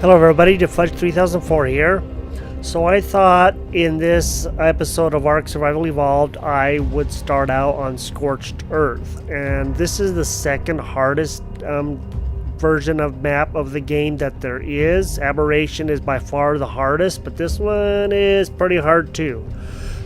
Hello everybody, Defudge 3004 here. So I thought in this episode of Ark Survival Evolved I would start out on Scorched Earth, and this is the second hardest version of map of the game that there is. Aberration is by far the hardest, but this one is pretty hard too.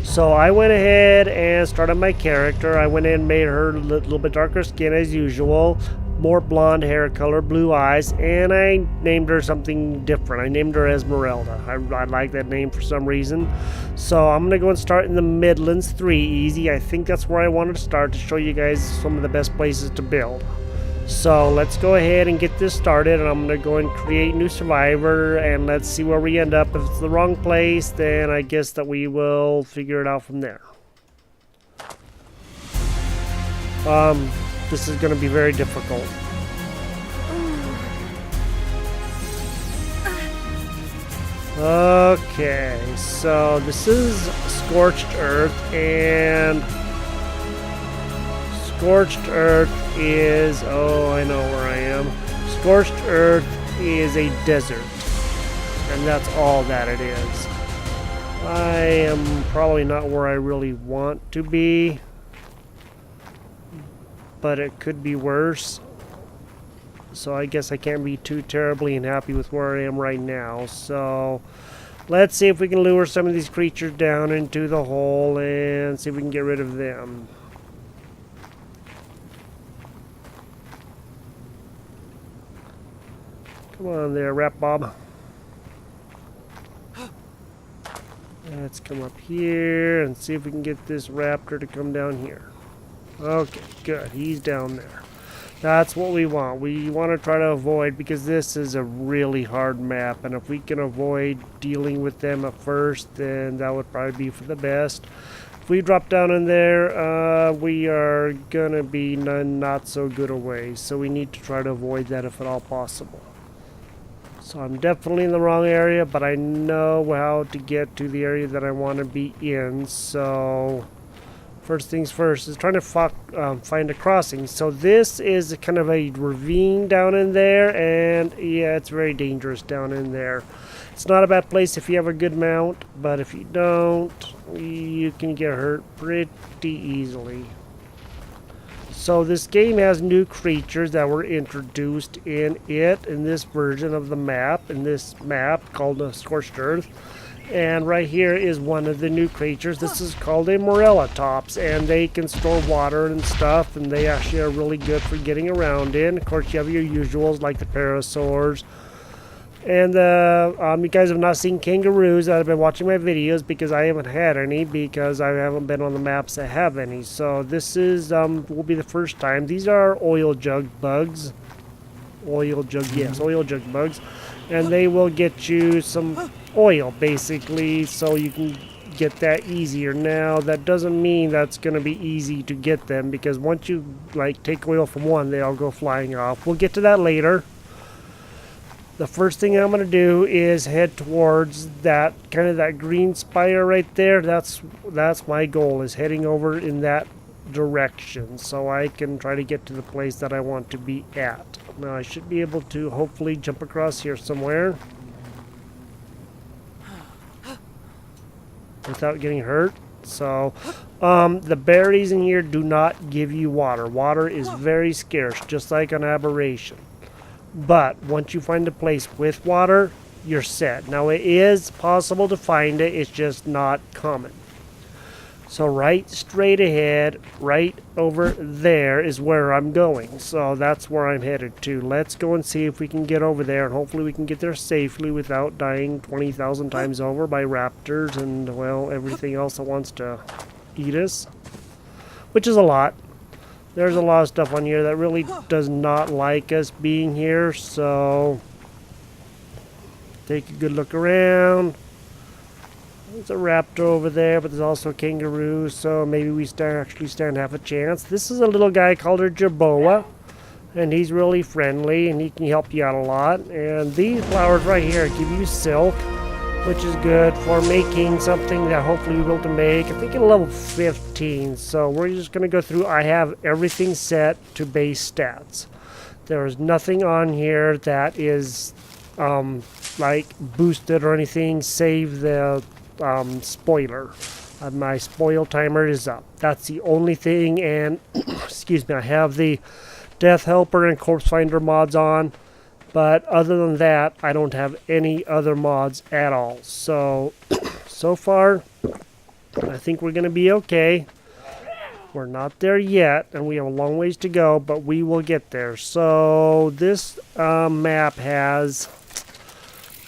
So I went ahead and started my character. I went in and made her a little bit darker skin as usual, more blonde hair color, blue eyes, and I named her something different. I named her Esmeralda. I like that name for some reason. So I'm going to go and start in the Midlands 3 easy. I think that's where I wanted to start to show you guys some of the best places to build. So let's go ahead and get this started, and I'm going to go and create new survivor, and let's see where we end up. If it's the wrong place, then I guess that we will figure it out from there. This is going to be very difficult. Okay, so this is Scorched Earth, and Scorched Earth is, oh, I know where I am. Scorched Earth is a desert, and that's all that it is. I am probably not where I really want to be, but it could be worse. So I guess I can't be too terribly unhappy with where I am right now. So let's see if we can lure some of these creatures down into the hole and see if we can get rid of them. Come on there, Rat Bob. Let's come up here and see if we can get this raptor to come down here. Okay, good. He's down there. That's what we want. We want to try to avoid, because this is a really hard map, and if we can avoid dealing with them at first, then that would probably be for the best. If we drop down in there, we are going to be not so good away, so we need to try to avoid that if at all possible. So I'm definitely in the wrong area, but I know how to get to the area that I want to be in, so first things first is trying to find a crossing. So this is kind of a ravine down in there, and yeah, it's very dangerous down in there. It's not a bad place if you have a good mount, but if you don't, you can get hurt pretty easily. So this game has new creatures that were introduced in this version of the map, in this map called the Scorched Earth. And right here is one of the new creatures. This is called a Morellatops, and they can store water and stuff, and they actually are really good for getting around in. Of course, you have your usuals like the parasaurs. And you guys have not seen kangaroos that have been watching my videos, because I haven't had any, because I haven't been on the maps that have any. So this is will be the first time. These are oil jug bugs. Oil jug bugs. And they will get you some oil, basically, so you can get that easier. Now, that doesn't mean that's going to be easy to get them, because once you take oil from one, they all go flying off. We'll get to that later. The first thing I'm going to do is head towards that green spire right there. That's my goal, is heading over in that direction, so I can try to get to the place that I want to be at. Now I should be able to hopefully jump across here somewhere without getting hurt. So the berries in here do not give you water. Water is very scarce, just like an aberration. But once you find a place with water, you're set. Now it is possible to find it, it's just not common. So right straight ahead, right over there is where I'm going. So that's where I'm headed to. Let's go and see if we can get over there, and hopefully we can get there safely without dying 20,000 times over by raptors and, well, everything else that wants to eat us. Which is a lot. There's a lot of stuff on here that really does not like us being here, so take a good look around. There's a raptor over there, but there's also a kangaroo, so maybe we actually stand half a chance. This is a little guy called a jerboa, and he's really friendly, and he can help you out a lot. And these flowers right here give you silk, which is good for making something that hopefully we'll be able to make, I think, at level 15. So we're just going to go through. I have everything set to base stats. There is nothing on here that is like boosted or anything, save the spoiler. My spoil timer is up. That's the only thing, and excuse me, I have the Death Helper and Corpse Finder mods on, but other than that, I don't have any other mods at all. So, so far, I think we're going to be okay. We're not there yet, and we have a long ways to go, but we will get there. So, this map has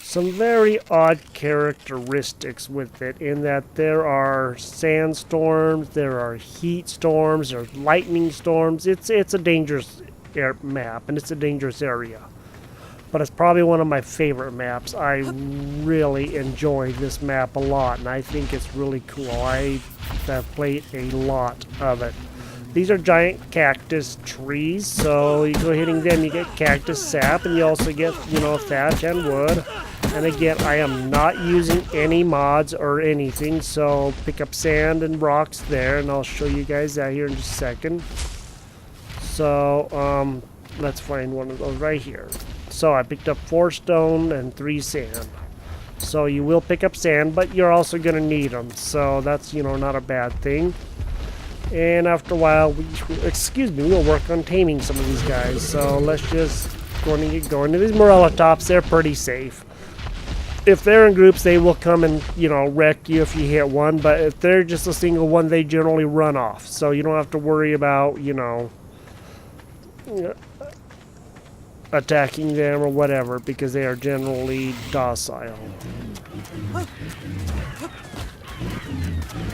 some very odd characteristics with it, in that there are sandstorms, there are heat storms, there's lightning storms. It's a dangerous map, and it's a dangerous area. But it's probably one of my favorite maps. I really enjoy this map a lot, and I think it's really cool. I have played a lot of it. These are giant cactus trees, so you go hitting them, you get cactus sap, and you also get, you know, thatch and wood. And again, I am not using any mods or anything, so pick up sand and rocks there, and I'll show you guys that here in just a second. So, let's find one of those right here. So I picked up 4 stone and 3 sand. So you will pick up sand, but you're also going to need them. So that's, you know, not a bad thing. And after a while, we'll work on taming some of these guys. So let's just go and get going. These Morella tops, they're pretty safe. If they're in groups, they will come and, you know, wreck you if you hit one. But if they're just a single one, they generally run off. So you don't have to worry about, you know, attacking them or whatever, because they are generally docile.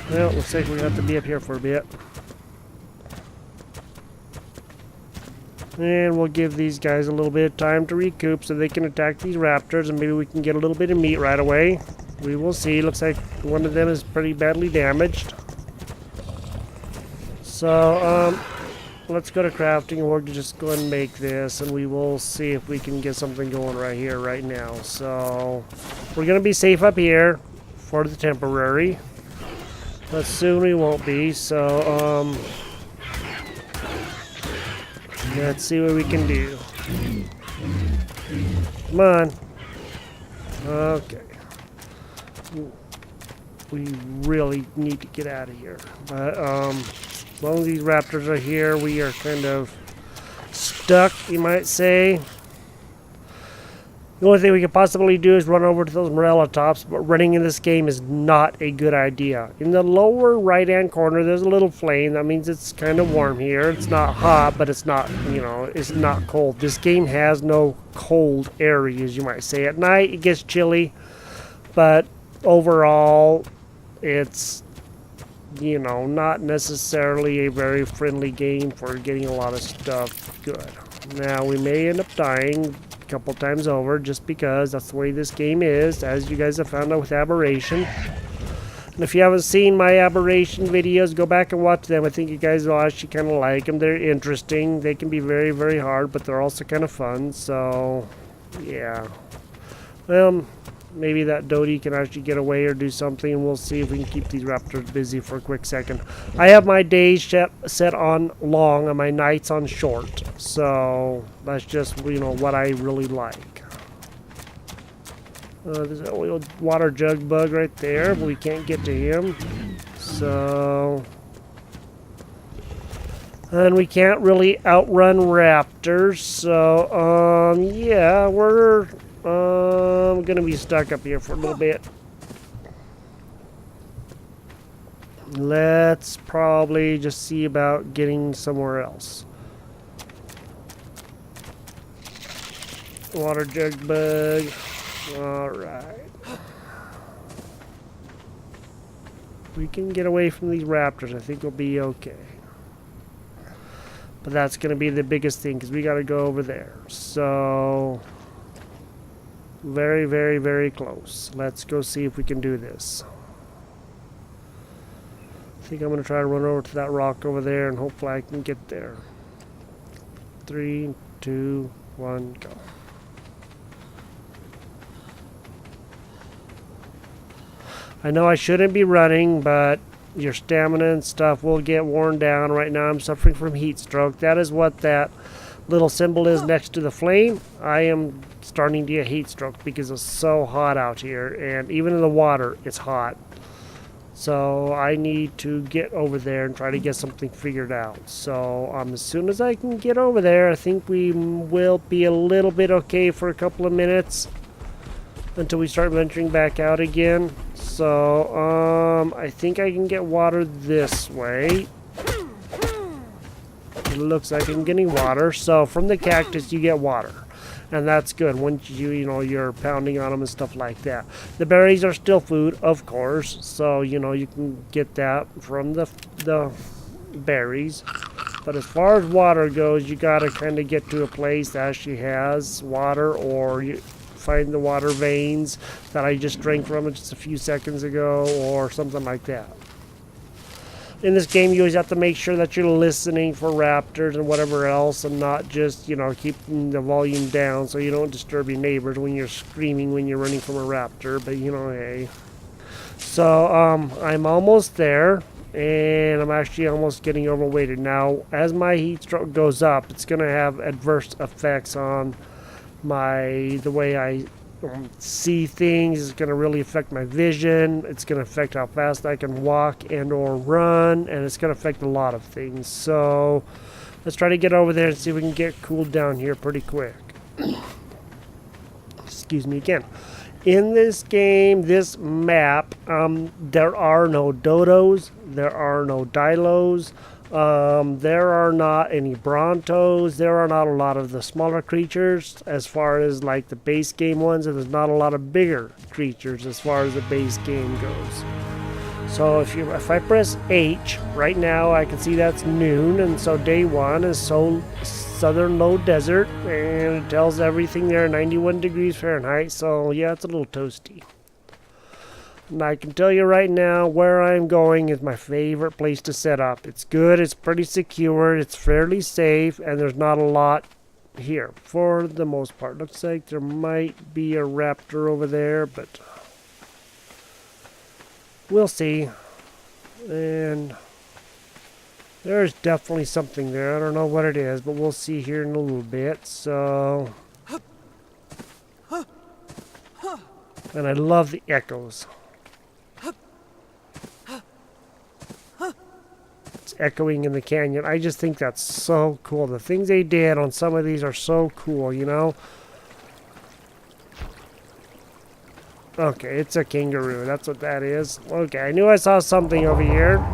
Well, looks like we have to be up here for a bit. And we'll give these guys a little bit of time to recoup so they can attack these raptors, and maybe we can get a little bit of meat right away. We will see. Looks like one of them is pretty badly damaged. So, let's go to crafting, and we'll just go ahead and make this, and we will see if we can get something going right here, right now. So, we're going to be safe up here for the temporary, but soon we won't be. So, let's see what we can do. Come on. Okay. We really need to get out of here. But, as long as these raptors are here, we are kind of stuck, you might say. The only thing we could possibly do is run over to those Morella tops, but running in this game is not a good idea. In the lower right-hand corner, there's a little flame. That means it's kind of warm here. It's not hot, but it's not, you know, it's not cold. This game has no cold areas, you might say. At night, it gets chilly, but overall, it's, you know, not necessarily a very friendly game for getting a lot of stuff good. Now, we may end up dying a couple times over, just because that's the way this game is, as you guys have found out with Aberration. And if you haven't seen my Aberration videos, go back and watch them. I think you guys will actually kind of like them. They're interesting. They can be very, very hard, but they're also kind of fun. So, yeah. Well, maybe that Dodie can actually get away or do something. We'll see if we can keep these raptors busy for a quick second. I have my days set on long and my nights on short. So that's just, you know, what I really like. There's a little water jug bug right there, but we can't get to him. So, and we can't really outrun raptors. So, yeah, we're gonna be stuck up here for a little bit. Let's probably just see about getting somewhere else. Water jug bug. Alright. We can get away from these raptors. I think we'll be okay. But that's gonna be the biggest thing, because we gotta go over there. So, very, very, very close. Let's go see if we can do this. I think I'm going to try to run over to that rock over there, and hopefully I can get there. 3, 2, 1, go. I know I shouldn't be running, but your stamina and stuff will get worn down. Right now I'm suffering from heat stroke. That is what that little symbol is next to the flame, I am starting to get heat stroke because it's so hot out here, and even in the water it's hot. So I need to get over there and try to get something figured out. So as soon as I can get over there, I think we will be a little bit okay for a couple of minutes until we start venturing back out again. So I think I can get water this way. It looks like I'm getting water. So from the cactus you get water, and that's good once you're pounding on them and stuff like that. The berries are still food, of course, so you can get that from the berries. But as far as water goes, you gotta kind of get to a place that actually has water, or you find the water veins that I just drank from just a few seconds ago, or something like that. In this game, you always have to make sure that you're listening for raptors and whatever else, and not just, keeping the volume down so you don't disturb your neighbors when you're screaming when you're running from a raptor. But, hey. So, I'm almost there, and I'm actually almost getting overweighted. Now, as my heat stroke goes up, it's going to have adverse effects on the way I see things. Is going to really affect my vision. It's going to affect how fast I can walk and or run, and it's going to affect a lot of things. So let's try to get over there and see if we can get cooled down here pretty quick. Excuse me again. In this game, this map, there are no dodos, there are no dilos, there are not any brontos, there are not a lot of the smaller creatures as far as like the base game ones, and there's not a lot of bigger creatures as far as the base game goes. So if I press H right now, I can see that's noon, and so day one is southern low desert, and it tells everything there 91 degrees Fahrenheit. So yeah, it's a little toasty. And I can tell you right now, where I'm going is my favorite place to set up. It's good, it's pretty secure, it's fairly safe, and there's not a lot here for the most part. Looks like there might be a raptor over there, but we'll see. And there's definitely something there. I don't know what it is, but we'll see here in a little bit. So, and I love the echoes. Echoing in the canyon. I just think that's so cool. The things they did on some of these are so cool, Okay, it's a kangaroo. That's what that is. Okay, I knew I saw something over here.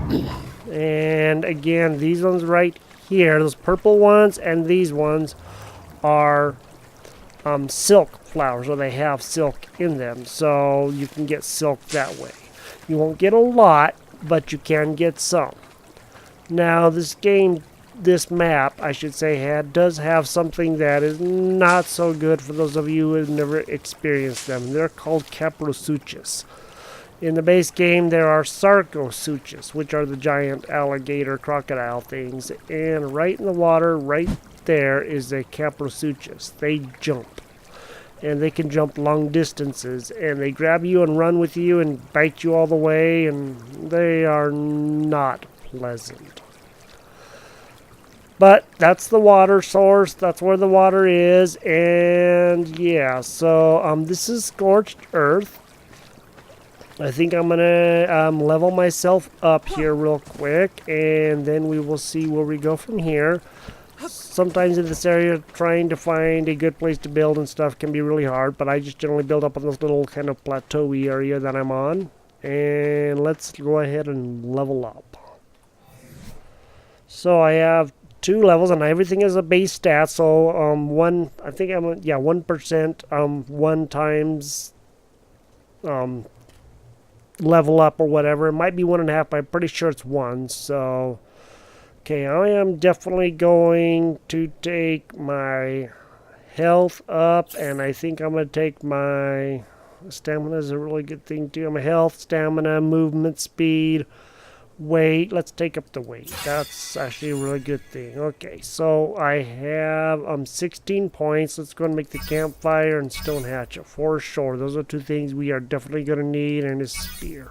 And again, these ones right here, those purple ones and these ones are silk flowers, or they have silk in them. So you can get silk that way. You won't get a lot, but you can get some. Now, this map, I should say, does have something that is not so good for those of you who have never experienced them. They're called Caprosuchus. In the base game, there are Sarcosuchus, which are the giant alligator crocodile things. And right in the water, right there, is a Caprosuchus. They jump. And they can jump long distances. And they grab you and run with you and bite you all the way. And they are not pleasant. But that's the water source. That's where the water is. And yeah, so this is Scorched Earth. I think I'm going to level myself up here real quick. And then we will see where we go from here. Sometimes in this area, trying to find a good place to build and stuff can be really hard. But I just generally build up on this little kind of plateau-y area that I'm on. And let's go ahead and level up. So I have 2 levels, and everything is a base stat. So 1%, 1 times level up or whatever. It might be 1.5, but I'm pretty sure it's 1. So okay, I am definitely going to take my health up, and I think I'm going to take my stamina is a really good thing too. My health, stamina, movement speed, weight. Let's take up the weight. That's actually a really good thing. Okay, so I have 16 points. Let's go and make the campfire and stone hatchet for sure. Those are 2 things we are definitely going to need, and a spear.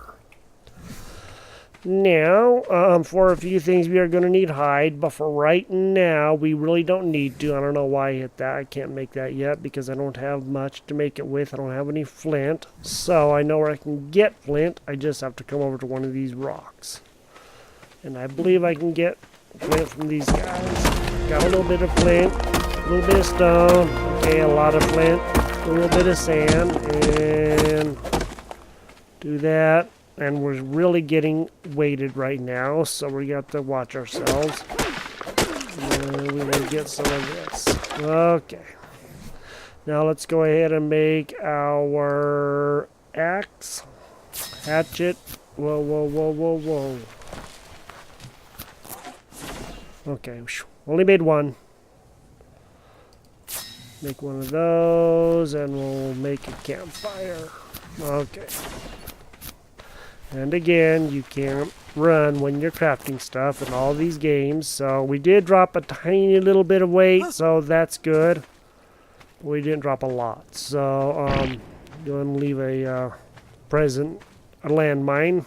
Now, for a few things we are going to need hide, but for right now, we really don't need to. I don't know why I hit that. I can't make that yet because I don't have much to make it with. I don't have any flint, so I know where I can get flint. I just have to come over to one of these rocks. And I believe I can get flint from these guys. Got a little bit of flint, a little bit of stone, okay, a lot of flint, a little bit of sand, and do that. And we're really getting weighted right now, so we got to watch ourselves. And we will get some of this. Okay. Now let's go ahead and make our axe, hatchet. Whoa, whoa, whoa, whoa, whoa. Okay, only made one. Make one of those, and we'll make a campfire. Okay. And again, you can't run when you're crafting stuff in all these games. So we did drop a tiny little bit of weight, so that's good. We didn't drop a lot. So I'm going to leave a a landmine.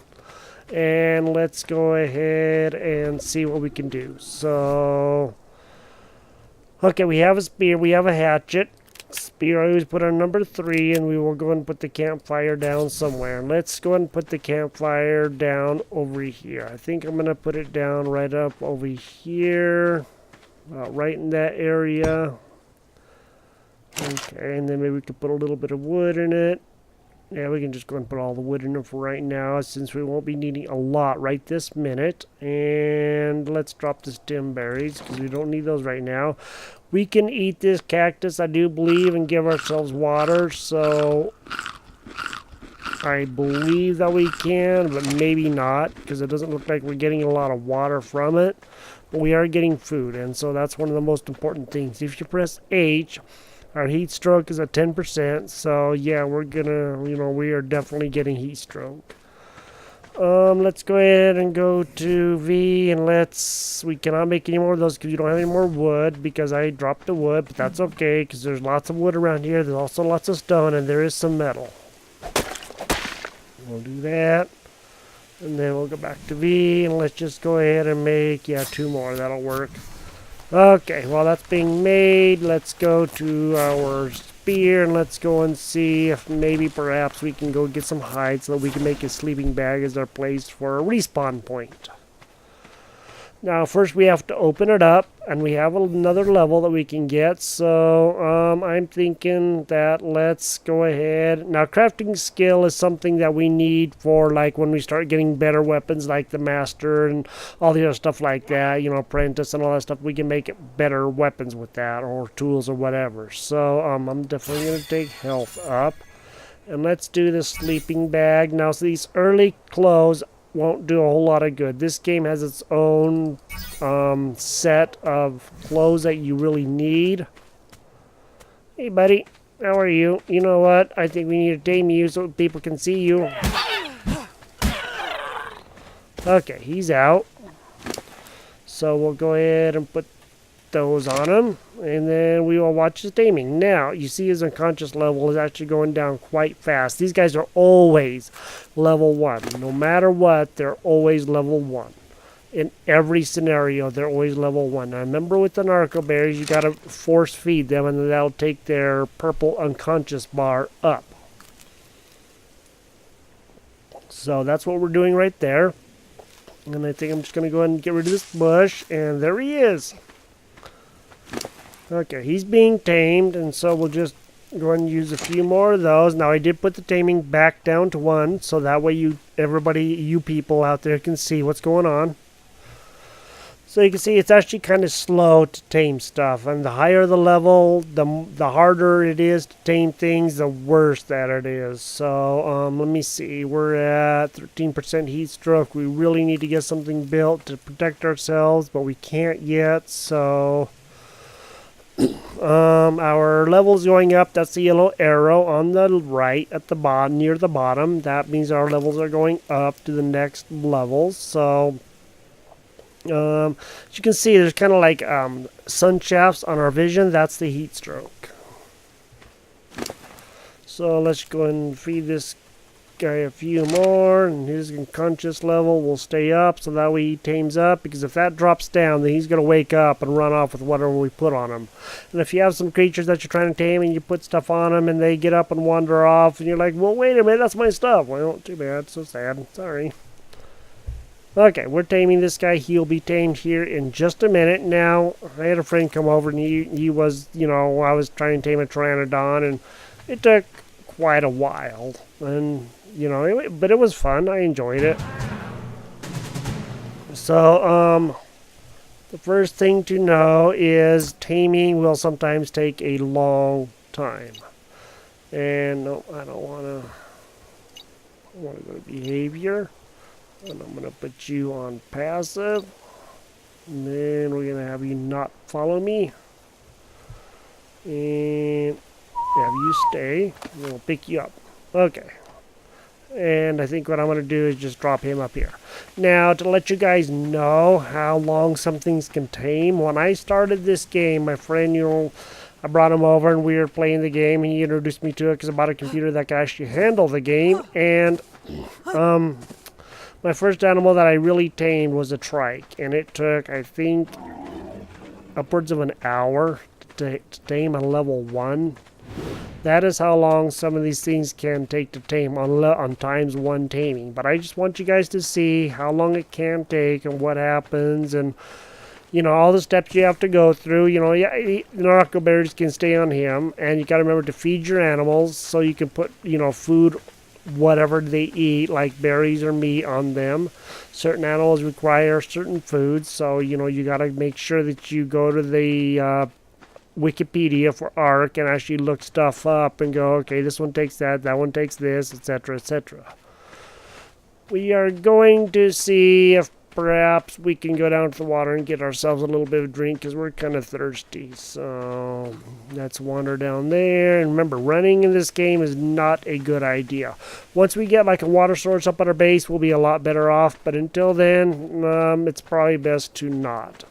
And let's go ahead and see what we can do. So, okay, we have a spear, we have a hatchet. Spear, I always put on number 3, and we will go and put the campfire down somewhere. Let's go and put the campfire down over here. I think I'm going to put it down right up over here, right in that area. Okay, and then maybe we could put a little bit of wood in it. Yeah, we can just go and put all the wood in it for right now, since we won't be needing a lot right this minute. And let's drop the stem berries, because we don't need those right now. We can eat this cactus, I do believe, and give ourselves water. So I believe that we can, but maybe not, because it doesn't look like we're getting a lot of water from it. But we are getting food, and so that's one of the most important things. If you press H, our heat stroke is at 10%, so yeah, we're gonna, we are definitely getting heat stroke. Let's go ahead and go to V, and we cannot make any more of those because we don't have any more wood, because I dropped the wood, but that's okay, because there's lots of wood around here. There's also lots of stone, and there is some metal. We'll do that, and then we'll go back to V, and let's just go ahead and make, 2 more. That'll work. Okay, while that's being made, let's go to our spear, and let's go and see if maybe perhaps we can go get some hide so that we can make a sleeping bag as our place for a respawn point. Now, first we have to open it up, and we have another level that we can get, so I'm thinking that let's go ahead. Now, crafting skill is something that we need for, like, when we start getting better weapons, like the Master and all the other stuff like that, Apprentice and all that stuff. We can make better weapons with that, or tools or whatever. So, I'm definitely going to take health up. And let's do the sleeping bag. Now, so these early clothes won't do a whole lot of good. This game has its own set of clothes that you really need. Hey, buddy. How are you? You know what? I think we need to tame you so people can see you. Okay, he's out. So we'll go ahead and put those on him, and then we will watch his taming. Now, you see his unconscious level is actually going down quite fast. These guys are always level 1. No matter what, they're always level 1. In every scenario, they're always level 1. Now, remember with the narco berries, you gotta force feed them, and that'll take their purple unconscious bar up. So that's what we're doing right there. And I think I'm just gonna go ahead and get rid of this bush, and there he is. Okay, he's being tamed, and so we'll just go ahead and use a few more of those. Now, I did put the taming back down to 1, so that way you people out there can see what's going on. So you can see it's actually kind of slow to tame stuff, and the higher the level, the harder it is to tame things, the worse that it is. So let me see, we're at 13% heat stroke. We really need to get something built to protect ourselves, but we can't yet, so our level's going up. That's the yellow arrow on the right at the bottom, near the bottom. That means our levels are going up to the next levels. So as you can see, there's kind of like sun shafts on our vision. That's the heat stroke. So let's go and feed this guy a few more, and his unconscious level will stay up, so that way he tames up, because if that drops down, then he's going to wake up and run off with whatever we put on him. And if you have some creatures that you're trying to tame and you put stuff on them and they get up and wander off, and you're like, well, wait a minute, that's my stuff. Well, too bad, so sad, sorry. Okay, we're taming this guy. He'll be tamed here in just a minute. Now, I had a friend come over, and he was, you know, I was trying to tame a Pteranodon, and it took quite a while. And, you know, but it was fun. I enjoyed it. So, the first thing to know is taming will sometimes take a long time. And, no, I don't want to. I want to go to behavior. And I'm going to put you on passive. And then we're going to have you not follow me. And have you stay. And we'll pick you up. Okay. And I think what I'm going to do is just drop him up here. Now, to let you guys know how long some things can tame, when I started this game, my friend, you know, I brought him over and we were playing the game, and he introduced me to it because I bought a computer that could actually handle the game. And, my first animal that I really tamed was a trike, and it took, I think, upwards of an hour to tame a level 1. That is how long some of these things can take to tame on times 1 taming. But I just want you guys to see how long it can take and what happens, and, you know, all the steps you have to go through. You know, yeah, the narco berries can stay on him, and you got to remember to feed your animals so you can put, you know, food, whatever they eat, like berries or meat, on them. Certain animals require certain foods, so, you know, you got to make sure that you go to the Wikipedia for ARK and actually look stuff up and go, okay, this one takes that one takes this, etc., etc. We are going to see if perhaps we can go down to the water and get ourselves a little bit of drink, because we're kind of thirsty. So let's wander down there. And remember, running in this game is not a good idea. Once we get like a water source up at our base, we'll be a lot better off. But until then, it's probably best to not.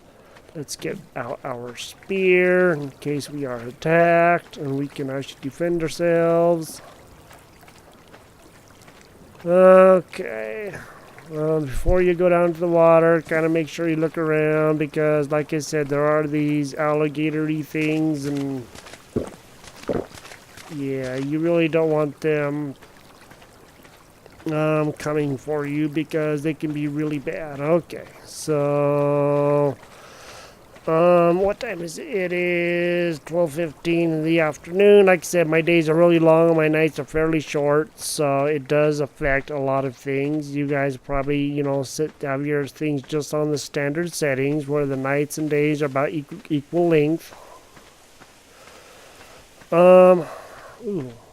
Let's get out our spear in case we are attacked, and we can actually defend ourselves. Okay. Before you go down to the water, kind of make sure you look around, because like I said, there are these alligator-y things, and yeah, you really don't want them coming for you, because they can be really bad. Okay, so what time is it? It is 12:15 in the afternoon. Like I said, my days are really long and my nights are fairly short, so it does affect a lot of things. You guys probably, you know, have your things just on the standard settings where the nights and days are about equal length. Ooh,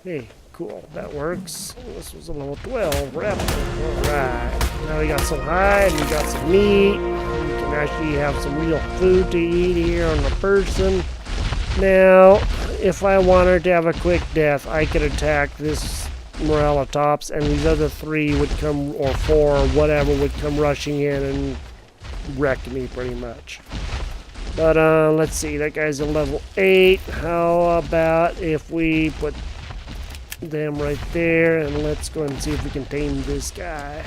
hey, cool, that works. This was a level 12 raptor. Alright, now we got some hide, we got some meat. We can actually have some real food to eat here on the person. Now, if I wanted to have a quick death, I could attack this Morellatops, and these other 3 would come, or 4, or whatever, would come rushing in and wreck me pretty much. But let's see, that guy's a level 8. How about if we put them right there, and let's go and see if we can tame this guy.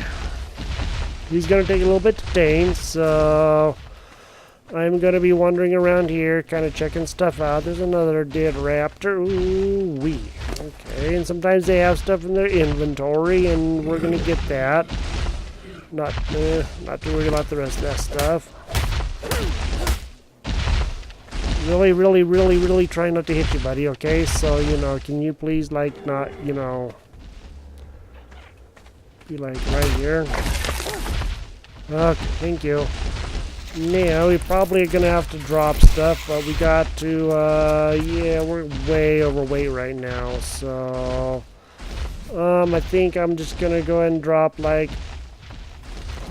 He's going to take a little bit to tame, so I'm going to be wandering around here, kind of checking stuff out. There's another dead raptor. Ooh-wee. Okay, and sometimes they have stuff in their inventory, and we're going to get that. Not to worry about the rest of that stuff. Really try not to hit you, buddy, okay? So, you know, can you please, like, not, you know, be, like, right here? Okay, thank you. Now, we probably are going to have to drop stuff, but we got to, yeah, we're way overweight right now, so, I think I'm just going to go ahead and drop, like,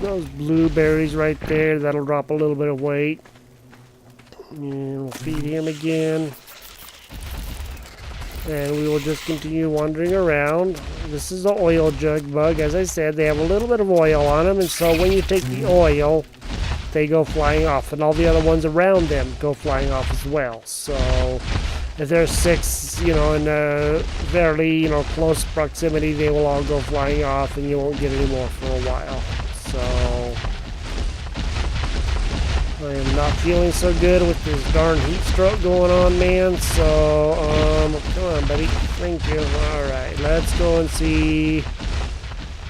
those blueberries right there. That'll drop a little bit of weight. And we'll feed him again. And we will just continue wandering around. This is the oil jug bug. As I said, they have a little bit of oil on them, and so when you take the oil, they go flying off, and all the other ones around them go flying off as well. So if there's 6, you know, in a fairly, you know, close proximity, they will all go flying off and you won't get any more for a while. So I am not feeling so good with this darn heat stroke going on, man. So, come on, buddy. Thank you. Alright, let's go and see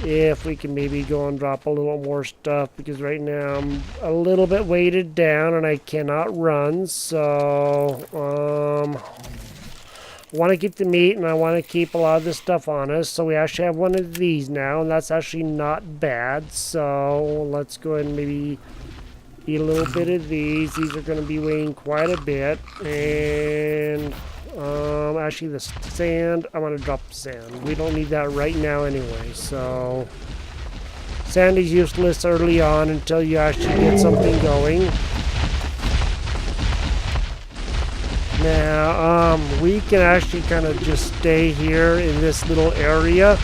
if we can maybe go and drop a little more stuff, because right now I'm a little bit weighted down and I cannot run. So, I want to keep the meat and I want to keep a lot of this stuff on us. So we actually have one of these now, and that's actually not bad. So let's go ahead and maybe eat a little bit of these. These are going to be weighing quite a bit. And actually the sand, I'm going to drop the sand. We don't need that right now anyway. So sand is useless early on until you actually get something going. Now, we can actually kind of just stay here in this little area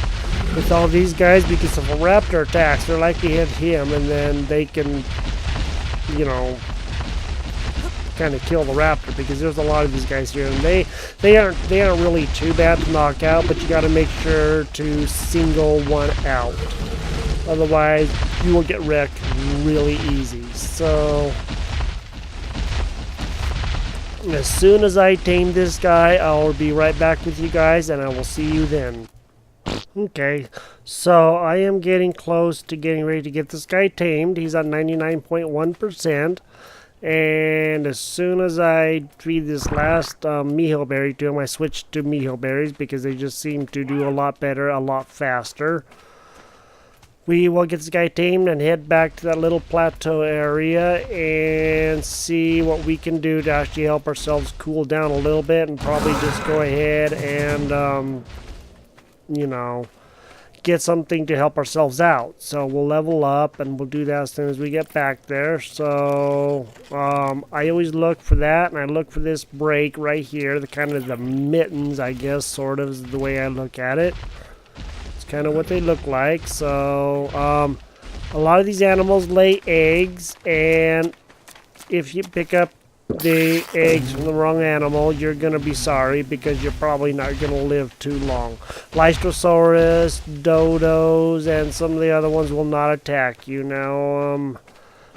with all these guys, because if a raptor attacks, they're likely to hit him, and then they can, you know, kind of kill the raptor, because there's a lot of these guys here, and they aren't really too bad to knock out, but you got to make sure to single one out. Otherwise, you will get wrecked really easy. So as soon as I tame this guy, I'll be right back with you guys, and I will see you then. Okay, so I am getting close to getting ready to get this guy tamed. He's at 99.1%. And as soon as I feed this last Miho berry to him, I switched to Miho berries because they just seem to do a lot better, a lot faster. We will get this guy tamed and head back to that little plateau area and see what we can do to actually help ourselves cool down a little bit, and probably just go ahead and, you know, get something to help ourselves out. So we'll level up, and we'll do that as soon as we get back there. So I always look for that, and I look for this break right here, the kind of the mittens, I guess, sort of is the way I look at it. Kind of what they look like. So a lot of these animals lay eggs, and if you pick up the eggs from the wrong animal, you're gonna be sorry, because you're probably not gonna live too long. Lystrosaurus, dodos, and some of the other ones will not attack you. Now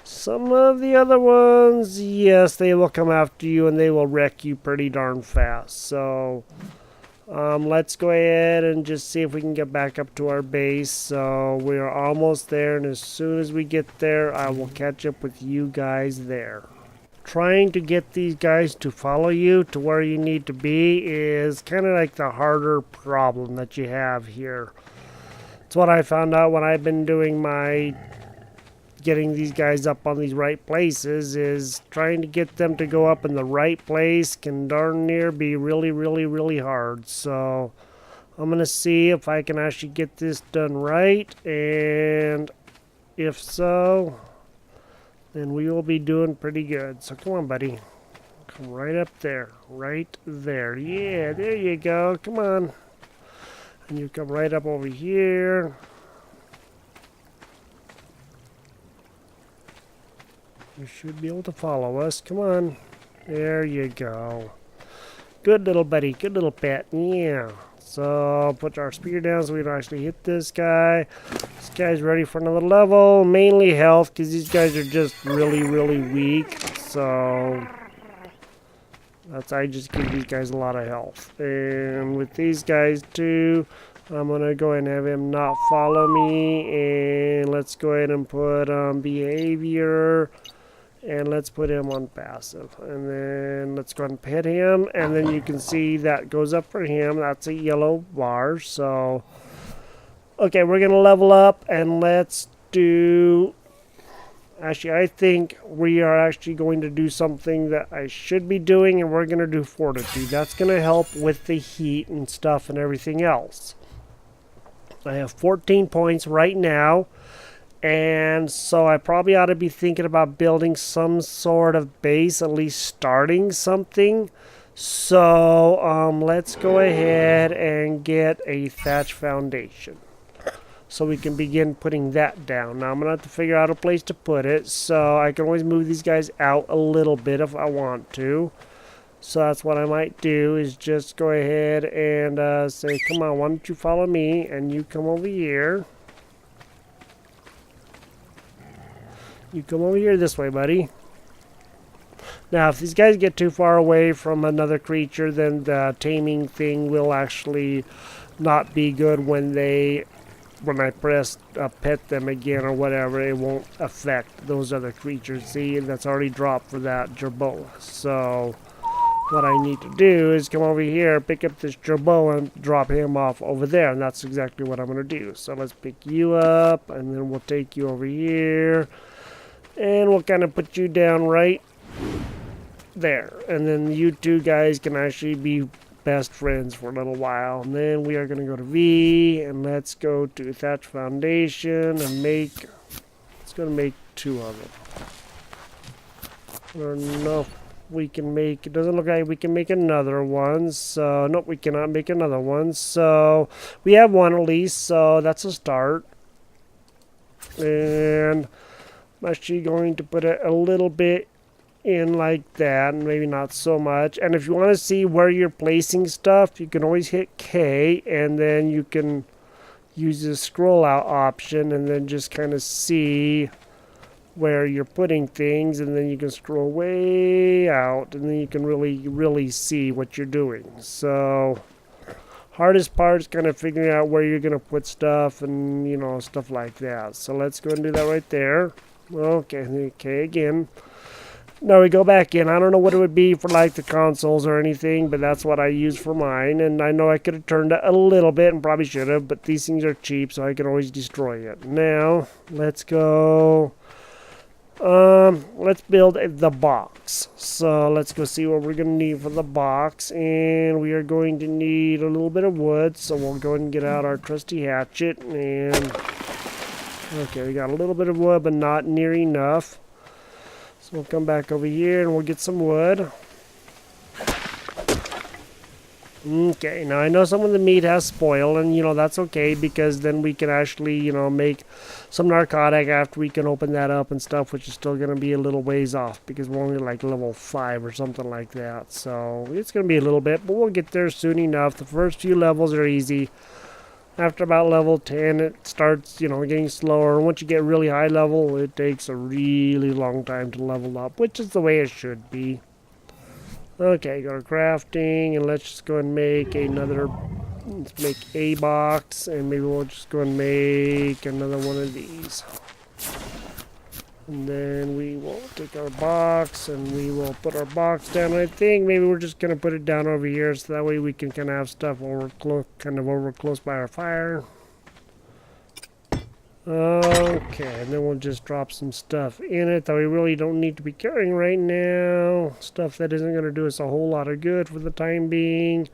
some of the other ones, yes, they will come after you and they will wreck you pretty darn fast. So let's go ahead and just see if we can get back up to our base. So we are almost there, and as soon as we get there, I will catch up with you guys there. Trying to get these guys to follow you to where you need to be is kind of like the harder problem that you have here. It's what I found out when I've been doing my getting these guys up on these right places, is trying to get them to go up in the right place can darn near be really hard. So I'm gonna see if I can actually get this done right, and if so, then we will be doing pretty good. So come on, buddy, come right up there, right there. Yeah, there you go. Come on, and you come right up over here. You should be able to follow us. Come on. There you go. Good little buddy. Good little pet. Yeah. So put our spear down so we don't actually hit this guy. This guy's ready for another level. Mainly health, because these guys are just really weak. So I just give these guys a lot of health. And with these guys too, I'm going to go ahead and have him not follow me. And let's go ahead and put behavior. And let's put him on passive. And then let's go ahead and pet him. And then you can see that goes up for him. That's a yellow bar. So, okay, we're going to level up. And let's do... Actually, I think we are actually going to do something that I should be doing. And we're going to do fortitude. That's going to help with the heat and stuff and everything else. I have 14 points right now. And so I probably ought to be thinking about building some sort of base, at least starting something. So let's go ahead and get a thatch foundation, so we can begin putting that down. Now I'm going to have to figure out a place to put it, so I can always move these guys out a little bit if I want to. So that's what I might do, is just go ahead and say, come on, why don't you follow me, and you come over here. You come over here this way, buddy. Now, if these guys get too far away from another creature, then the taming thing will actually not be good when I press pet them again or whatever. It won't affect those other creatures. See, that's already dropped for that gerboa. So what I need to do is come over here, pick up this gerboa and drop him off over there, and that's exactly what I'm going to do. So let's pick you up, and then we'll take you over here, and we'll kind of put you down right there, and then you two guys can actually be best friends for a little while. And then we are going to go to V, and let's go to thatch foundation and let's go to make 2 of them. I don't know if we can make, it doesn't look like we can make another one, so nope, we cannot make another one. So we have one at least, so that's a start. And I'm actually going to put it a little bit in like that, and maybe not so much. And if you want to see where you're placing stuff, you can always hit K, and then you can use the scroll out option and then just kind of see where you're putting things, and then you can scroll way out, and then you can really see what you're doing. So hardest part is kind of figuring out where you're going to put stuff, and stuff like that. So let's go and do that right there. Okay, again. Now we go back in. I don't know what it would be for like the consoles or anything, but that's what I use for mine. And I know I could have turned it a little bit and probably should have, but these things are cheap, so I can always destroy it. Now, let's go. Let's build the box. So let's go see what we're going to need for the box. And we are going to need a little bit of wood, so we'll go ahead and get out our trusty hatchet. And okay, we got a little bit of wood, but not near enough. So we'll come back over here and we'll get some wood. Okay, now I know some of the meat has spoiled, and that's okay, because then we can actually, make some narcotic after we can open that up and stuff, which is still going to be a little ways off, because we're only like level 5 or something like that. So it's going to be a little bit, but we'll get there soon enough. The first few levels are easy. After about level 10, it starts, getting slower. Once you get really high level, it takes a really long time to level up, which is the way it should be. Okay, go to crafting, and let's just go and make let's make a box, and maybe we'll just go and make another one of these. And then we will take our box, and we will put our box down. I think maybe we're just going to put it down over here, so that way we can kind of have stuff over close by our fire. Okay, and then we'll just drop some stuff in it that we really don't need to be carrying right now. Stuff that isn't going to do us a whole lot of good for the time being.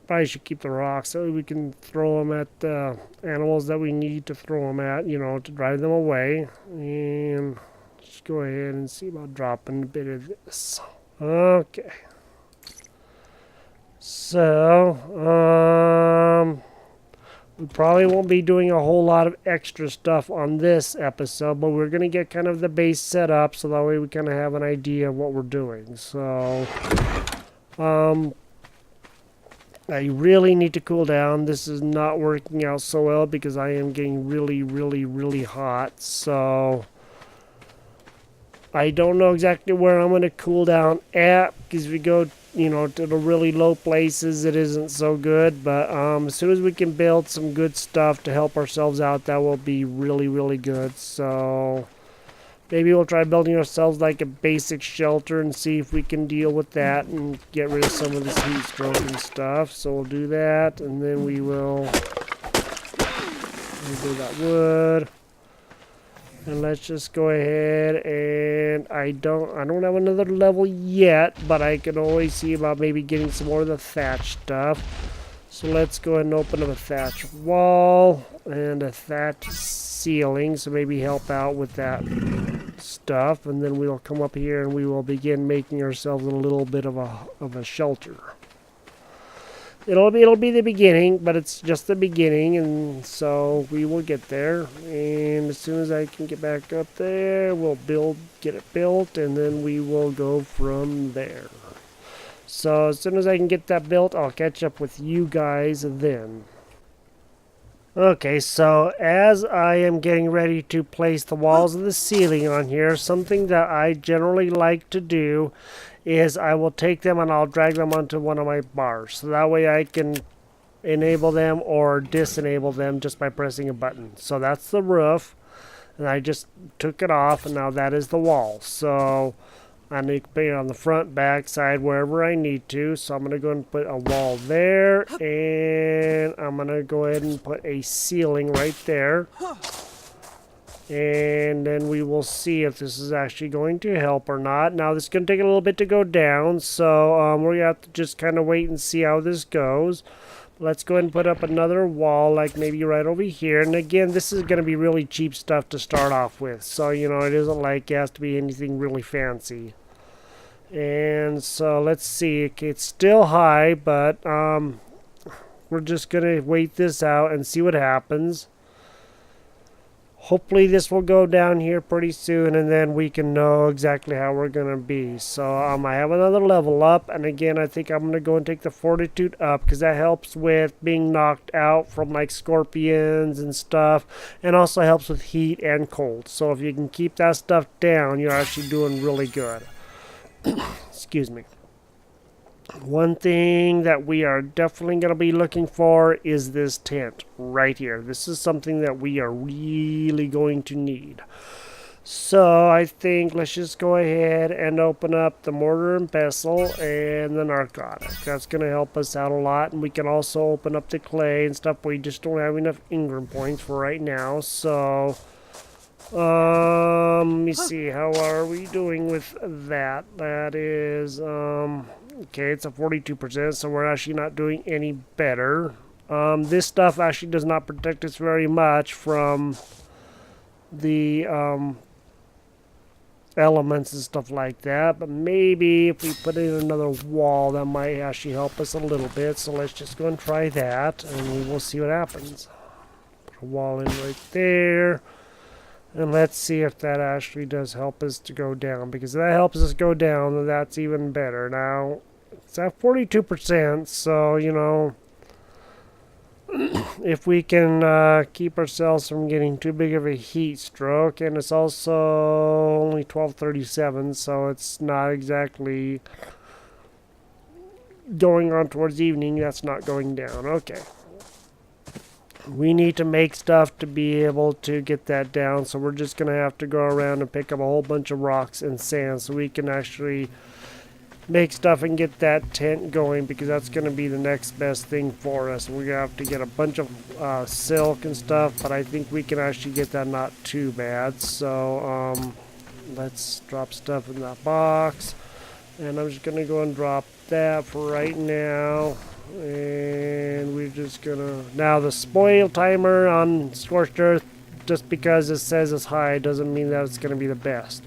Probably should keep the rocks so we can throw them at the animals that we need to throw them at, to drive them away. And just go ahead and see about dropping a bit of this. Okay. So, we probably won't be doing a whole lot of extra stuff on this episode, but we're going to get kind of the base set up, so that way we kind of have an idea of what we're doing. So, I really need to cool down. This is not working out so well because I am getting really hot. So I don't know exactly where I'm going to cool down at, because if we go, to the really low places, it isn't so good. But as soon as we can build some good stuff to help ourselves out, that will be really good. So maybe we'll try building ourselves like a basic shelter and see if we can deal with that and get rid of some of this heat stroke and stuff. So we'll do that, and then we'll do that wood. And let's just go ahead, and I don't have another level yet, but I can always see about maybe getting some more of the thatch stuff. So let's go ahead and open up a thatch wall and a thatch ceiling, so maybe help out with that stuff, and then we'll come up here and we will begin making ourselves a little bit of a shelter. It'll be the beginning, but it's just the beginning, and so we will get there. And as soon as I can get back up there, we'll get it built, and then we will go from there. So as soon as I can get that built, I'll catch up with you guys then. Okay, so as I am getting ready to place the walls and the ceiling on here, something that I generally like to do is I will take them and I'll drag them onto one of my bars. So that way I can enable them or disable them just by pressing a button. So that's the roof, and I just took it off, and now that is the wall. So I need to put it on the front, back, side, wherever I need to. So I'm going to go and put a wall there, and I'm going to go ahead and put a ceiling right there. And then we will see if this is actually going to help or not. Now, this is going to take a little bit to go down, so we're going to have to just kind of wait and see how this goes. Let's go ahead and put up another wall, like maybe right over here. And again, this is going to be really cheap stuff to start off with. So, you know, it isn't like it has to be anything really fancy. And so let's see, it's still high, but we're just gonna wait this out and see what happens. Hopefully this will go down here pretty soon, and then we can know exactly how we're gonna be. So I have another level up, and again I think I'm gonna go and take the fortitude up, because that helps with being knocked out from like scorpions and stuff, and also helps with heat and cold. So if you can keep that stuff down, you're actually doing really good. Excuse me. One thing that we are definitely going to be looking for is this tent right here. This is something that we are really going to need. So I think let's just go ahead and open up the mortar and pestle and the narcotic. That's going to help us out a lot. And we can also open up the clay and stuff. We just don't have enough Ingram points for right now. So let me see, how are we doing with that? That is, okay, it's a 42%, so we're actually not doing any better. This stuff actually does not protect us very much from the, elements and stuff like that, but maybe if we put in another wall, that might actually help us a little bit. So let's just go and try that, and we will see what happens. Put a wall in right there. And let's see if that actually does help us to go down. Because if that helps us go down, then that's even better. Now, it's at 42%, so, you know, if we can keep ourselves from getting too big of a heat stroke. And it's also only 12:37, so it's not exactly going on towards evening. That's not going down. Okay. We need to make stuff to be able to get that down, so we're just going to have to go around and pick up a whole bunch of rocks and sand so we can actually make stuff and get that tent going, because that's going to be the next best thing for us. We're going to have to get a bunch of silk and stuff, but I think we can actually get that not too bad. So let's drop stuff in that box, and I'm just going to go and drop that for right now. And we're just gonna, now the spoil timer on Scorched Earth, just because it says it's high doesn't mean that it's gonna be the best.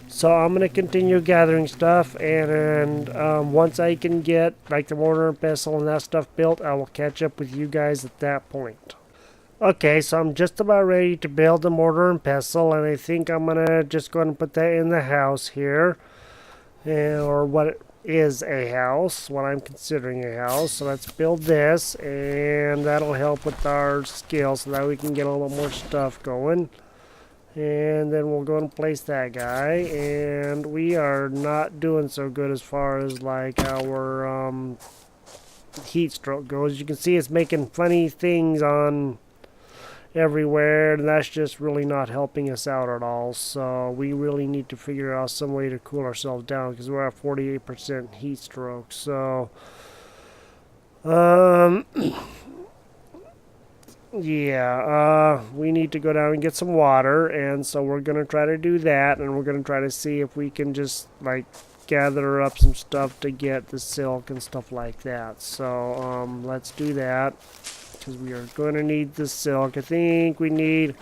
So I'm gonna continue gathering stuff, and once I can get like the mortar and pestle and that stuff built, I will catch up with you guys at that point. Okay, so I'm just about ready to build the mortar and pestle, and I think I'm gonna just go ahead and put that in the house here, or what is a house, what I'm considering a house. So let's build this, and that'll help with our skill so that we can get a little more stuff going. And then we'll go and place that guy, and we are not doing so good as far as like our heat stroke goes. You can see it's making funny things on everywhere, and that's just really not helping us out at all. So we really need to figure out some way to cool ourselves down, because we're at 48% heat stroke. So yeah, we need to go down and get some water, and so we're gonna try to do that, and we're gonna try to see if we can just like gather up some stuff to get the silk and stuff like that. So let's do that, because we are going to need the silk. I think we need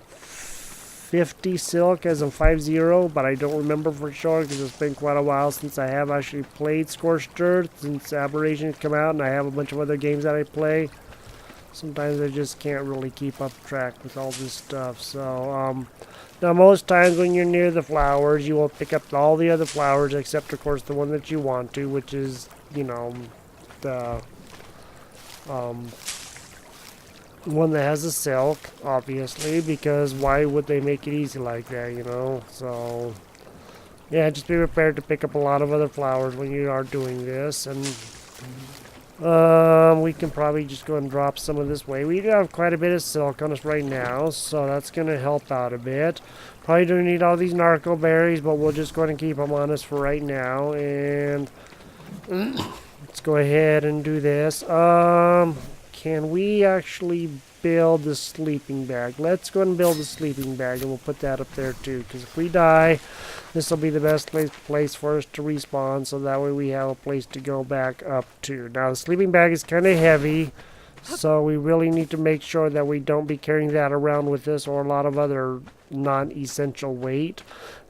50 silk, as in 50, but I don't remember for sure, because it's been quite a while since I have actually played Scorched Earth, since Aberration's come out, and I have a bunch of other games that I play. Sometimes I just can't really keep up track with all this stuff. So, now most times when you're near the flowers, you will pick up all the other flowers except, of course, the one that you want to, which is, you know, the one that has a silk, obviously, because why would they make it easy like that, you know? So, yeah, just be prepared to pick up a lot of other flowers when you are doing this, and we can probably just go and drop some of this way. We do have quite a bit of silk on us right now, so that's going to help out a bit. Probably don't need all these narco berries, but we'll just go ahead and keep them on us for right now, and let's go ahead and do this. Can we actually build the sleeping bag? Let's go ahead and build the sleeping bag, and we'll put that up there too, because if we die, this will be the best place for us to respawn, so that way we have a place to go back up to. Now, the sleeping bag is kind of heavy, so we really need to make sure that we don't be carrying that around with us or a lot of other non-essential weight.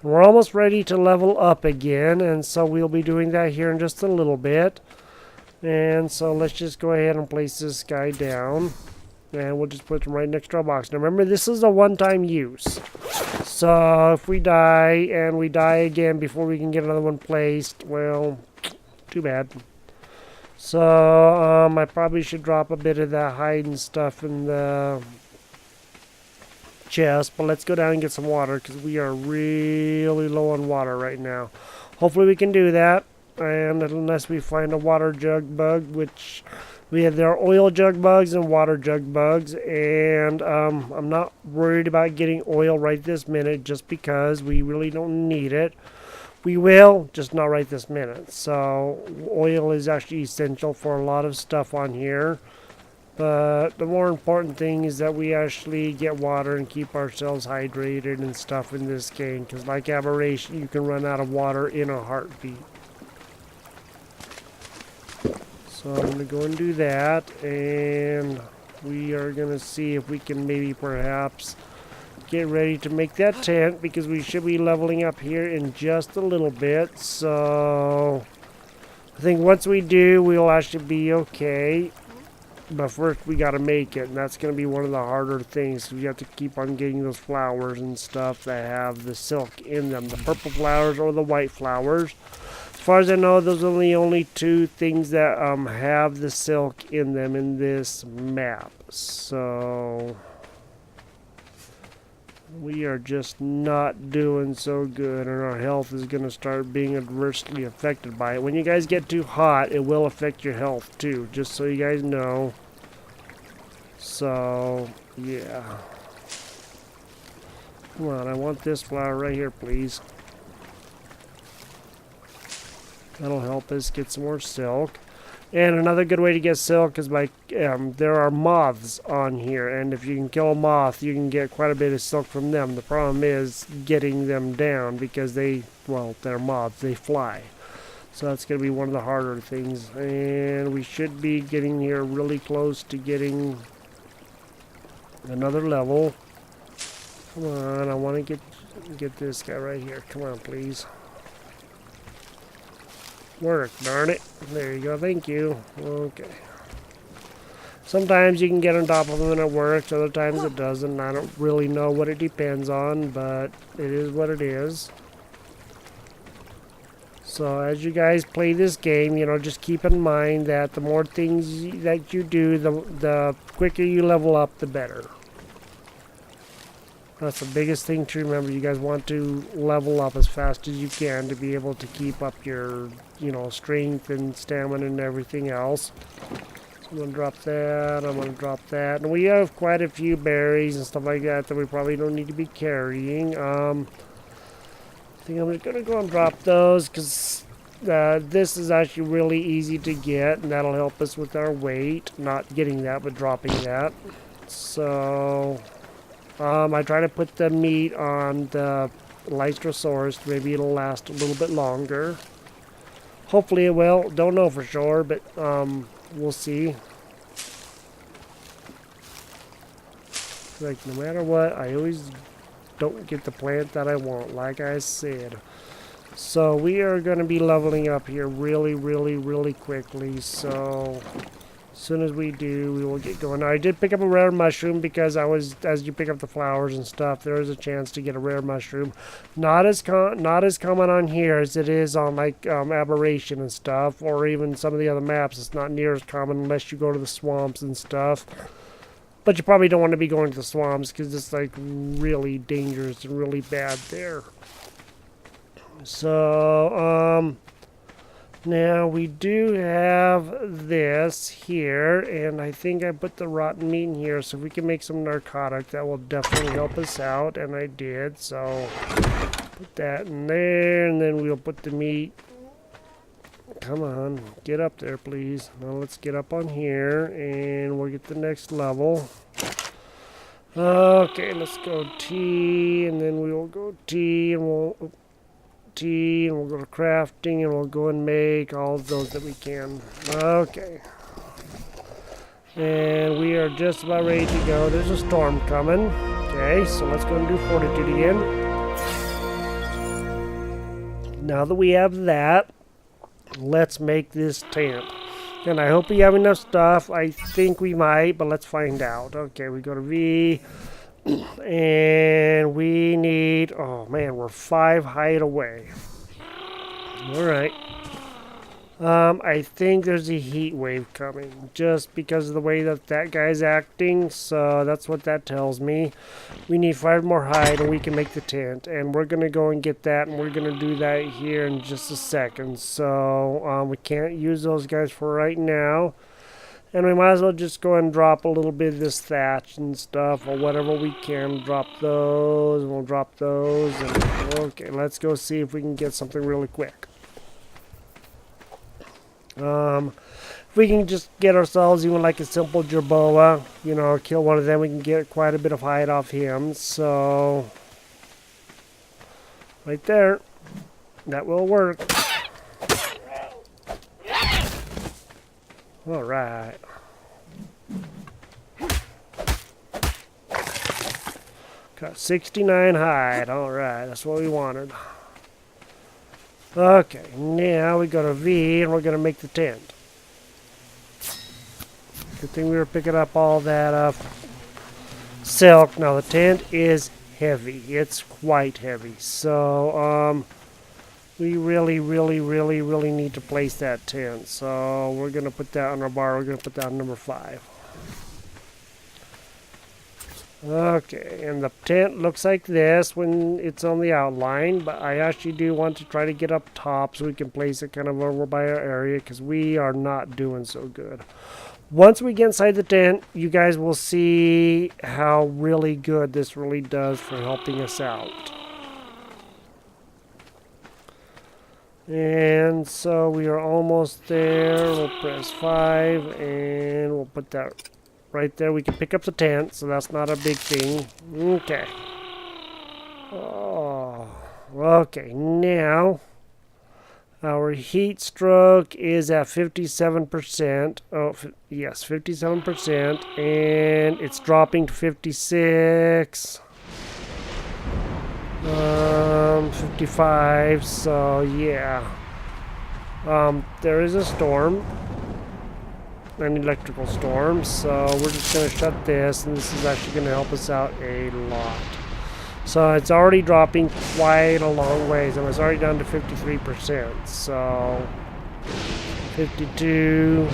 And we're almost ready to level up again, and so we'll be doing that here in just a little bit. And so let's just go ahead and place this guy down. And we'll just put him right next to our box. Now remember, this is a one-time use. So if we die, and we die again before we can get another one placed, well, too bad. So I probably should drop a bit of that hide and stuff in the chest. But let's go down and get some water, because we are really low on water right now. Hopefully we can do that. And unless we find a water jug bug, which there are oil jug bugs and water jug bugs, and I'm not worried about getting oil right this minute just because we really don't need it. We will, just not right this minute. So oil is actually essential for a lot of stuff on here, but the more important thing is that we actually get water and keep ourselves hydrated and stuff in this game, because like Aberration, you can run out of water in a heartbeat. So I'm going to go and do that, and we are going to see if we can maybe perhaps get ready to make that tent, because we should be leveling up here in just a little bit. So I think once we do, we'll actually be okay. But first we got to make it, and that's going to be one of the harder things. We have to keep on getting those flowers and stuff that have the silk in them, the purple flowers or the white flowers. As far as I know, those are the only two things that have the silk in them in this map. So we are just not doing so good, and our health is going to start being adversely affected by it. When you guys get too hot, it will affect your health too, just so you guys know. So yeah. Come on, I want this flower right here, please. That'll help us get some more silk. And another good way to get silk is by, there are moths on here. And if you can kill a moth, you can get quite a bit of silk from them. The problem is getting them down, because they're moths. They fly. So that's going to be one of the harder things. And we should be getting here really close to getting another level. Come on, I want to get this guy right here. Come on, please. Work, darn it. There you go, thank you. Okay. Sometimes you can get on top of them and it works, other times it doesn't. I don't really know what it depends on, but it is what it is. So as you guys play this game, you know, just keep in mind that the more things that you do, the quicker you level up, the better. That's the biggest thing to remember. You guys want to level up as fast as you can to be able to keep up your, you know, strength and stamina and everything else. So I'm going to drop that. I'm going to drop that. And we have quite a few berries and stuff like that that we probably don't need to be carrying. I think I'm going to go and drop those, because this is actually really easy to get, and that'll help us with our weight. Not getting that, but dropping that. So I try to put the meat on the Lystrosaurus. Maybe it'll last a little bit longer. Hopefully it will. Don't know for sure, but we'll see. Like, no matter what, I always don't get the plant that I want, like I said. So we are going to be leveling up here really, really, really quickly. So As soon as we do, we will get going. Now, I did pick up a rare mushroom because as you pick up the flowers and stuff, there is a chance to get a rare mushroom. Not as common on here as it is on like Aberration and stuff, or even some of the other maps. It's not near as common unless you go to the swamps and stuff. But you probably don't want to be going to the swamps because it's like really dangerous and really bad there. So, now we do have this here, and I think I put the rotten meat in here, so if we can make some narcotic, that will definitely help us out, and I did, so put that in there, and then we'll put the meat. Come on, get up there, please. Now let's get up on here, and we'll get the next level. Okay, let's go T, and then we will go T, and we'll go to crafting, and we'll go and make all of those that we can. Okay. And we are just about ready to go. There's a storm coming. Okay, so let's go and do fortitude again. Now that we have that, let's make this tent. And I hope we have enough stuff. I think we might, but let's find out. Okay, we go to V. And we need, oh man, we're 5 height away. Alright. I think there's a heat wave coming just because of the way that guy's acting. So that's what that tells me. We need 5 more height and we can make the tent. And we're going to go and get that, and we're going to do that here in just a second. So we can't use those guys for right now. And we might as well just go and drop a little bit of this thatch and stuff, or whatever we can. Drop those, and we'll drop those. And, okay, let's go see if we can get something really quick. If we can just get ourselves even like a simple jerboa, you know, kill one of them, we can get quite a bit of hide off him. So, right there, that will work. Alright. Got 69 hide. Alright, that's what we wanted. Okay, now we go to V and we're going to make the tent. Good thing we were picking up all that silk. Now the tent is heavy. It's quite heavy. So, we really need to place that tent. So we're going to put that on our bar. We're going to put that on number 5. Okay, and the tent looks like this when it's on the outline. But I actually do want to try to get up top so we can place it kind of over by our area, because we are not doing so good. Once we get inside the tent, you guys will see how really good this really does for helping us out. And so we are almost there. We'll press 5 and we'll put that right there. We can pick up the tent, so that's not a big thing. Okay. Oh, okay. Now our heat stroke is at 57%. Oh, yes, 57%, and it's dropping to 56. 55, so yeah. There is a storm, an electrical storm, so we're just going to shut this, and this is actually going to help us out a lot. So it's already dropping quite a long ways, and it's already down to 53%, so 52.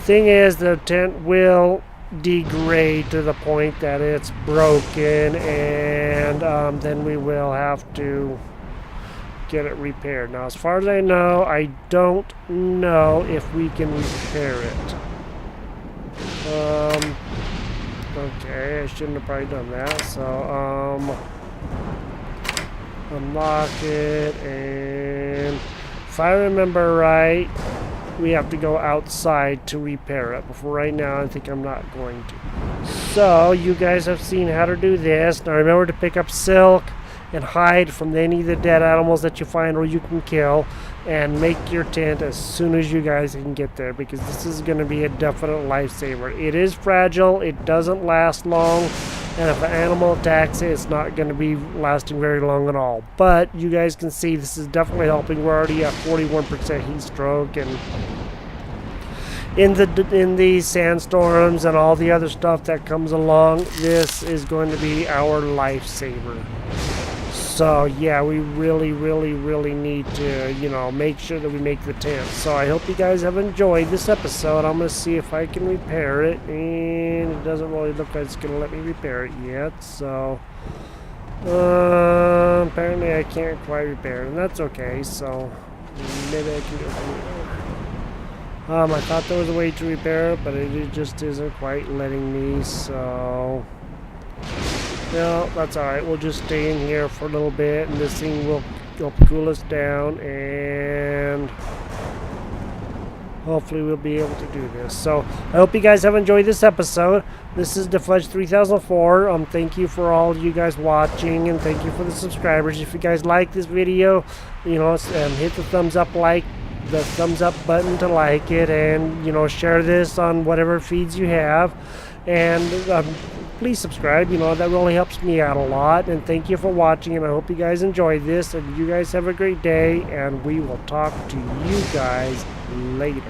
Thing is, the tent will degrade to the point that it's broken, and then we will have to get it repaired. Now, as far as I know, I don't know if we can repair it. Okay, I shouldn't have probably done that. So, unlock it, and if I remember right, we have to go outside to repair it. But for right now, I think I'm not going to. So, you guys have seen how to do this. Now, remember to pick up silk and hide from any of the dead animals that you find or you can kill, and make your tent as soon as you guys can get there, because this is going to be a definite lifesaver. It is fragile, it doesn't last long, and if an animal attacks it, it's not going to be lasting very long at all. But you guys can see this is definitely helping. We're already at 41% heat stroke, and in the sandstorms and all the other stuff that comes along, this is going to be our lifesaver. So yeah, we really need to, you know, make sure that we make the tent. So I hope you guys have enjoyed this episode. I'm going to see if I can repair it, and it doesn't really look like it's going to let me repair it yet. So apparently I can't quite repair it, and that's okay. So maybe I can do it. I thought there was a way to repair it, but it just isn't quite letting me. So no, that's alright. We'll just stay in here for a little bit, and this thing will cool us down, and hopefully we'll be able to do this. So I hope you guys have enjoyed this episode. This is DeFudge 3004. Thank you for all you guys watching, and thank you for the subscribers. If you guys like this video, you know, hit the thumbs up button to like it, and you know, share this on whatever feeds you have, and please subscribe. You know, that really helps me out a lot. And thank you for watching, and I hope you guys enjoyed this, and you guys have a great day, and we will talk to you guys later.